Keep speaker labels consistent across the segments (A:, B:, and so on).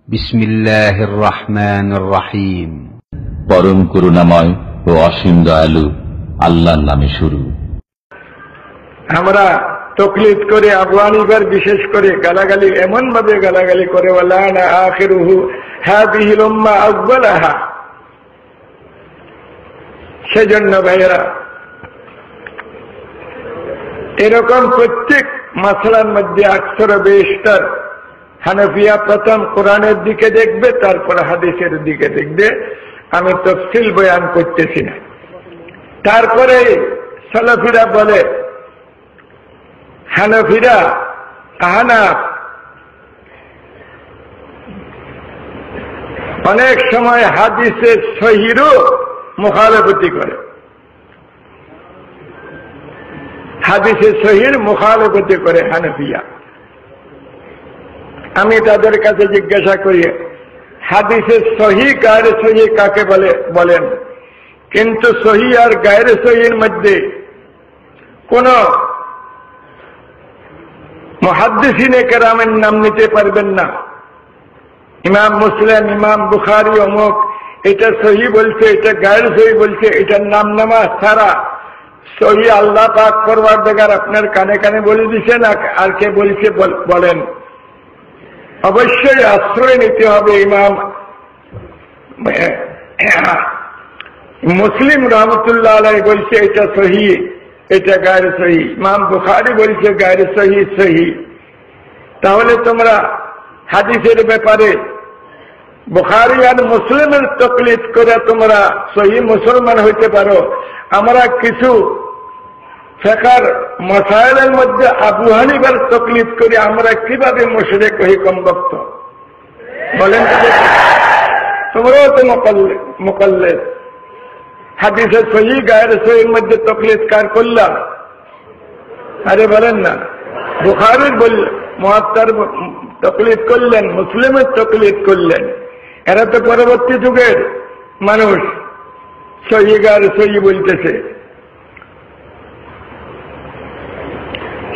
A: বিসমিল্লাহির রহমানির রহিম।
B: পরম করুণাময় ও অসীম দয়ালু আল্লাহর নামে শুরু।
C: আমরা তকলিদ করে আবু হানিফার বিশেষ করে গালাগালি এমন ভাবে গালাগালি করে ওয়ালানা আখিরুহু হাযিহিল উম্মাহ আউয়ালাহা। সেজন্য ভাইয়েরা এরকম প্রত্যেক মাসলার মধ্যে আকসর বেশতর হানাফিয়া প্রথম কোরআনের দিকে দেখবে, তারপর হাদিসের দিকে দেখবে। আমি তফসিল বয়ান করতেছি না। তারপরে সালাফিরা বলে হানাফিরা আহনাফ অনেক সময় হাদিসের সহিরও মুখালেফতি করে, হাদিসের সহির মুখালেফতি করে হানাফিয়া। আমি তাদের কাছে জিজ্ঞাসা করি হাদিসের সহি গায়রে সহি কাকে বলেন? কিন্তু সহি আর গায়রে সহির মধ্যে কোন মুহাদ্দিসিনে কেরামের নাম নিতে পারবেন না। ইমাম মুসলিম, ইমাম বুখারী অমুক এটা সহি বলছে, এটা গায়রে সহি বলছে, এটার নাম নামা সারা সহি আল্লাহ পাক পরওয়ারদিগার আপনার কানে কানে বলে দিছেন। আর কে বলছে বলেন? অবশ্যই আশ্রয় নিতে হবে ইমাম মুসলিম রহমতুল্লাহ আলাইহি বলছে এটা সহি, এটা গায়রে সহি। ইমাম বুখারী বলছে গায়রে সহি সহি। তাহলে তোমরা হাদিসের ব্যাপারে বুখারী আর মুসলিমের তাকলিদ করে তোমরা সহি মুসলমান হইতে পারো। আমরা কিছু ফিকহের মাসাইলের মধ্যে আবু হানিফার তাকলিদ করি, আমরা কিভাবে মুশরিক হই কমবক্ত? বলেন তো, তোমরাও তো মুকাল্লিদ। হাদিসের সহি গায়রে সহির মধ্যে তাকলিদ কার করলাম? আরে বলেন না। বুখারীর মুয়াত্তার তাকলিদ করলেন, মুসলিমের তাকলিদ করলেন। এরা তো পরবর্তী যুগের মানুষ, সহি গায়রে সহি বলতেছে।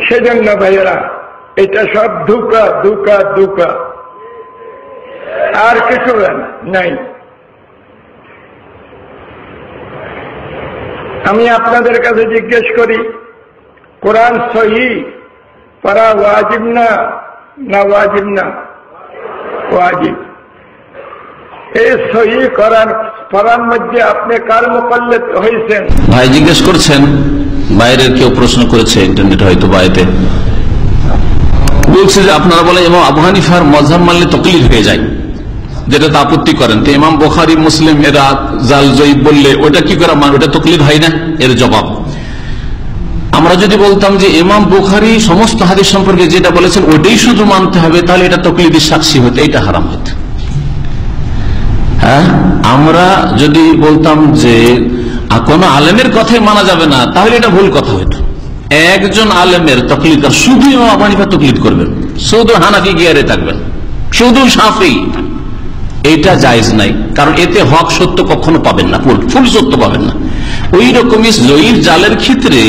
C: সেজন্য ভাইয়েরা এটা সব ধোঁকা ধোঁকা ধোঁকা, আর কিছু নাই। আমি আপনাদের কাছে জিজ্ঞেস করি কোরআন সহি পড়া ওয়াজিব না ওয়াজিব না? ওয়াজিব। এই সহি কোরআন পড়ার মধ্যে আপনি কার মুকাল্লিদ হয়েছেন?
D: ভাই জিজ্ঞেস করছেন, বাইরের কেউ প্রশ্ন করেছে ইন্টারনেটে হয়তো বাইরে, বলছে যে আপনারা বলে ইমাম আবু হানিফার মাযহাব মানলে তাকলিদ হয়ে যায়, যেটা আপত্তি করেন। তো ইমাম বুখারী মুসলিম এরা জাল জয়ীব বললে ওটা কি করে মান, ওটা তাকলিদ হয় না? এর জবাব, আমরা যদি বলতাম যে ইমাম বুখারী সমস্ত হাদিস সম্পর্কে যেটা বলেছেন ওটাই শুধু মানতে হবে, তাহলে এটা তাকলিদের সাক্ষী হতো, এটা হারাম হতো। হ্যাঁ, আমরা যদি বলতাম যে কোন আলেমের কথাই মানা যাবে না, তাহলে এটা ভুল কথা হইতো। একজন আলেমের তাকলিদ আর শুধু ইমাম আবু হানিফা তাকলিদ করবেন, শুধু হানাফি গিয়ারে থাকবেন, শুধু শাফি, এটা জায়েজ নাই। কারণ এতে হক সত্য কখনো পাবেন না, ফুল সত্য পাবেন না। ওই রকমই জয়ীর জালের ক্ষেত্রে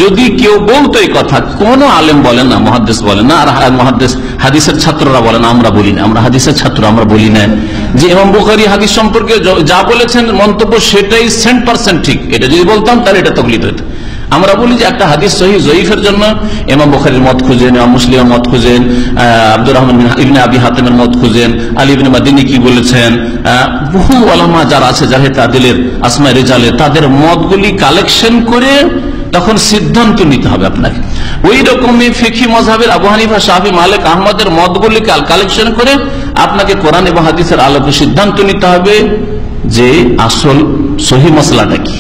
D: যদি কেউ বলতো এই কথা, কোন আলেম বলেন না, মুহাদ্দিস বলেন না, আর মুহাদ্দিস হাদিসের ছাত্ররা বলেন না, আমরা বলি না, আমরা হাদিসের ছাত্র, আমরা বলি না যে ইমাম বুখারী হাদিস সম্পর্কে যা বলেছেন মন্তব্য সেটাই 100% ঠিক। এটা যদি বলতাম তাহলে এটা তাকলিদ হতো। আমরা বলি যে একটা হাদিস সহিহ জয়ীফের জন্য ইমাম বুখারীর মত খুঁজেন, ইমাম মুসলিমের মত খুঁজেন, আব্দুর রহমান ইবনে আবি হাতিমের মত খুঁজেন, আলী ইবনে মাদিনী কি বলেছেন, বহু উলামা যারা আছে জারহে তাদিলের, আসমায়ে রিজালের, তাদের মতগুলি কালেকশন করে তখন সিদ্ধান্ত নিতে হবে আপনাকে। ওই রকমই ফিকহি মাযহাবের আবু হানিফা, শাফি, মালিক, আহমদের মতগুলি কালেকশন করে আপনাকে কোরআন এবং হাদিসের আলোকে সিদ্ধান্ত নিতে হবে যে আসল সহিহ মাসলাটা কি।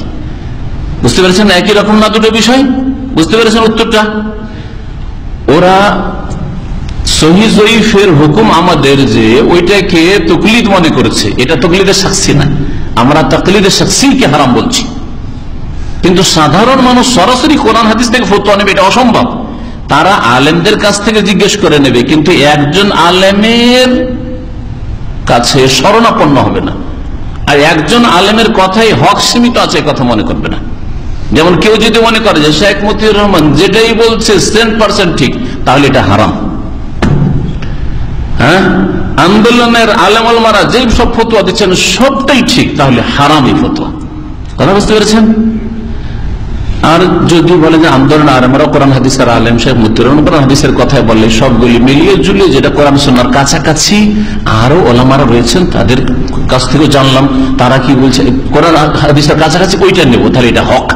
D: বুঝতে পেরেছেন? একই রকম না দুটো বিষয়? বুঝতে পেরেছেন উত্তরটা? ওরা সহিহ জয়ীফের হুকুম আমাদের যে ওইটাকে তাকলিদ মনে করেছে, এটা তাকলিদের সাক্ষী না। আমরা তাকলিদের সাক্ষীকে হারাম বলছি, কিন্তু সাধারণ মানুষ সরাসরি কোরআন হাদিস থেকে ফতোয়া নেবে এটা অসম্ভব। তারা আলেমদের কাছ থেকে জিজ্ঞেস করে নেবে, কিন্তু একজন আলেমের কাছে শরণাপন্ন হবে না। আর একজন আলেমের কথাই হক সীমিত আছে কথা মনে করবে না। যেমন কেউ যদি মনে করে যে শেখ মতিউর রহমান যেটাই বলছে 100% ঠিক, তাহলে এটা হারাম। হ্যাঁ, আন্দোলনের আলেম ওলামারা যে সব ফতোয়া দিচ্ছেন সবটাই ঠিক, তাহলে হারাম এই ফতোয়া। কথা বুঝতে পেরেছেন? আর যদি বলে যে আন্দোলন আলেমরা কোরআন হাদিসের আলেম, শেখ মুত্তাকিন কোরআন হাদিসের কথায় বললে সবগুলি মিলিয়ে ঝুলিয়ে যেটা কোরআন সুন্নাহর কাছাকাছি আরো ওলামারা রয়েছেন, তাদের কাছ থেকে জানলাম তারা কি বলছে, কোরআন হাদিসের কাছাকাছি ওইটা নেবো, তাহলে এটা হক।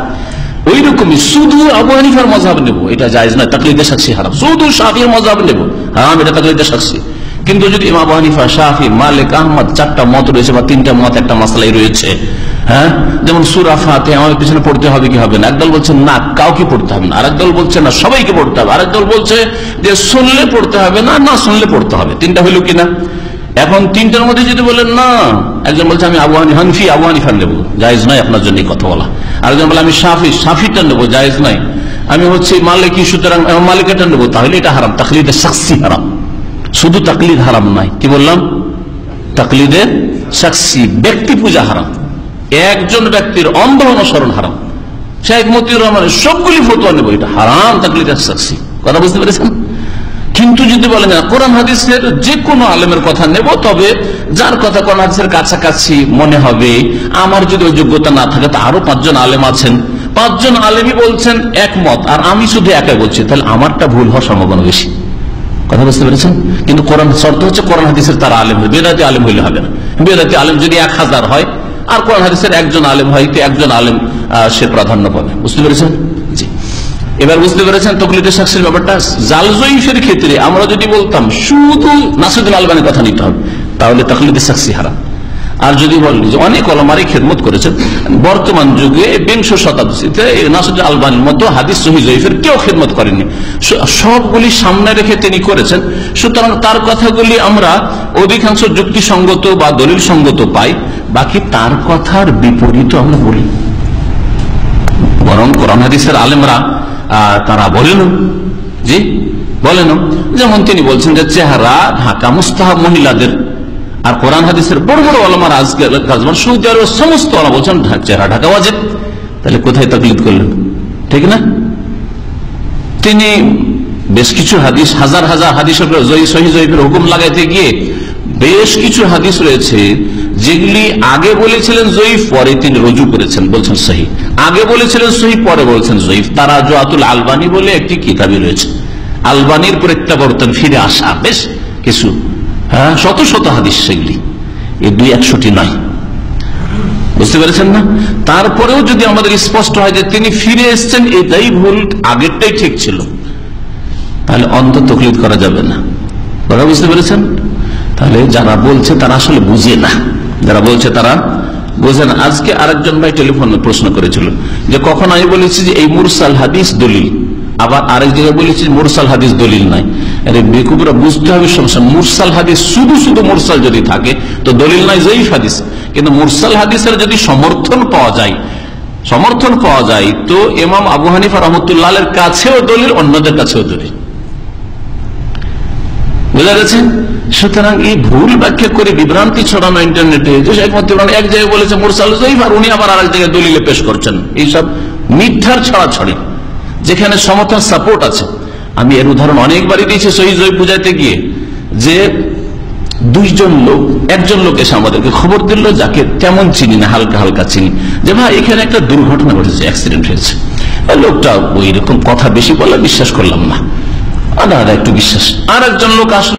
D: ওই রকমই শুধু আবু হানিফার মাযহাব নেবো, এটা জায়েজ নয়, তাকলিদে শাখসি হারাম। শুধু শাফির মাযহাব নেবো, হারাম, এটা তাকলিদে শাখসি। কিন্তু যদি ইমাম আবু হানিফা, শাফি, মালিক, আহমদ চারটা মত রয়েছে বা তিনটা মত একটা মাসলাই রয়েছে, হ্যাঁ, যেমন সূরা ফাতিহা আমাদের পিছনে পড়তে হবে কি হবে না, একদল বলছে না কাউকে পড়তে হবে না, আরেকদল বলছে না সবাইকে পড়তে হবে, আরেকদল বলছে যে শুনলে পড়তে হবে না, না শুনলে পড়তে হবে। তিনটা হইল কিনা? এখন তিনটার মধ্যে যদি বলেন না, একজন বলছে আমি আবু হানিফার নেবো, জায়েজ নয় আপনার জন্য কথা বলা। আরেকজন বলে আমি শাফিটা নেবো, জায়েজ নয়। আমি হচ্ছে মালিকি, সুতরাং মালিকাটা নেবো, তাহলে এটা হারাম, তাকলিদে শাখসি হারাম। শুধু তাকলিদ হারাম নয়, কি বললাম? তাকলিদে শাখসি, ব্যক্তি পূজা হারাম, একজন ব্যক্তির অন্ধ অনুসরণ হারাম। শেখ মতিউর রহমানের সবগুলি ফতোয়া নেবো, এটা হারাম, তাকলিদে শাখসি। কথা বুঝতে পেরেছেন? কিন্তু যদি বলেন না কোরআন হাদিসের যে কোনো আলেমের কথা নেব, তবে যার কথা কোরআন হাদিসের কাছাকাছি মনে হবে, আমার যদি ওই যোগ্যতা না থাকে তো আরো 5 জন আলেম আছেন, 5 জন আলেমই বলছেন একমত, আর আমি শুধু একাই বলছি, তাহলে আমারটা ভুল হওয়ার সম্ভাবনা বেশি। কথা বুঝতে পেরেছেন? কিন্তু কোরআন শর্ত হচ্ছে কোরআন হাদিসের তারা আলেম হবে, বেদাতি আলেম হইলে হবে না। বেদাতি আলেম যদি 1000 হয় আর কোরআন হাদিসের একজন আলেম হয়, তো একজন আলেম সে প্রাধান্য পাবে। বুঝতে পেরেছেন? জি, এবার বুঝতে পেরেছেন তাকলিদে শাখসির ব্যাপারটা। জাল জয়ীফের ক্ষেত্রে আমরা যদি বলতাম শুধু নাসিরুদ্দিন আলবানির কথা নিতে হবে, তাহলে তাকলিদে শাখসি হারাম। আর যদি বলি যে অনেক ওলামারই খেদমত করেছেন, বর্তমান যুগে 20 শতাব্দীতে নাসিরুদ্দিন আলবানির মতো হাদিস সহিহ জয়ীফের কেউ খেদমত করেনি, সবগুলি সামনে রেখে তিনি করেছেন। সুতরাং তার কথাগুলি আমরা অধিকাংশ যুক্তিসঙ্গত বা দলিল সঙ্গত পাই, বাকি তার কথার বিপরীত আমরা বলি। বরং কোরআন হাদিসের আলেমরা তারা বলেন, জি বলেন, যেমন তিনি বলছেন যে চেহারা ঢাকা মুস্তাহাব মহিলাদের, আর কোরআন হাদিসের বড় বড় ওলামার আজকে সৌদি আরবের সমস্ত ওলামা বলছেন চেহারা ঢাকা ওয়াজিব। তাহলে কোথায় তাকলিদ করলেন? ঠিক না? তিনি বেশ কিছু হাদিস, হাজার হাজার হাদিস সহিহ জয়ীফের হুকুম লাগাইতে গিয়ে বেশ কিছু হাদিস রয়েছে যেগুলি আগে বলেছিলেন জয়ীফ, পরে তিনি রুজু করেছেন, বলছেন সহিহ। আগে বলেছিলেন সহিহ, পরে বলছেন জয়ীফ। তারাজুআতুল আলবানী বলে একটি কিতাবই রয়েছে, আলবানীর প্রত্যাবর্তন, ফিরে আসা বেশ কিছু, হ্যাঁ, শত শত হাদিস, সেগুলি এই 200টি নয়। বুঝতে পেরেছেন না? তারপরেও যদি আমাদের স্পষ্ট হয় যে তিনি ফিরে এসছেন, এটাই ভুল, আগেরটাই ঠিক ছিল, তাহলে অন্ধ তাকলিদ করা যাবে না। কথা বুঝতে পেরেছেন? তাহলে যারা বলছে তারা আসলে বুঝে না, যারা বলছে তারা বোঝে না। আজকে আরেকজন ভাই টেলিফোনে প্রশ্ন করেছিল যে কখন আমি বলেছি যে এই মুরসাল হাদিস দলিল, আবার আরেক জায়গায় বলেছি মুরসাল হাদিস দলিল নাই। আরে বেকুবরা, বুঝতে হবে সমস্যা। মুরসাল হাদিস শুধু শুধু মুরসাল যদি থাকে তো দলিল নাই, জয়ীফ হাদিস। কিন্তু মুরসাল হাদিসের যদি সমর্থন পাওয়া যায় তো ইমাম আবু হানিফা রাহমাতুল্লাহ আলাইহির কাছেও দলিল, অন্যদের কাছেও দলিল। বুঝা গেছে? সুতরাং এই ভুল ব্যাখ্যা করে বিভ্রান্তি ছড়ানো ইন্টারনেটে, এক জায়গায় বলেছে মুরসাল জয়ীফ, আর উনি আবার আরেক জায়গায় দলিলে পেশ করছেন, এইসব মিথ্যার ছড়াছড়ি, যেখানে সমর্থন সাপোর্ট আছে। আমি এর উদাহরণ অনেকবারই দিয়েছি সহিহ জয়ীফ বুঝাইতে গিয়ে, যে একজন লোক এসে আমাদেরকে খবর দিল, যাকে তেমন চিনি না, হালকা হালকা চিনি, যে ভাই এখানে একটা দুর্ঘটনা ঘটেছে, অ্যাক্সিডেন্ট হয়েছে। লোকটা ওই রকম কথা বেশি বলে বিশ্বাস করলাম না, আদা একটু বিশ্বাস। আর একজন লোক আসলো,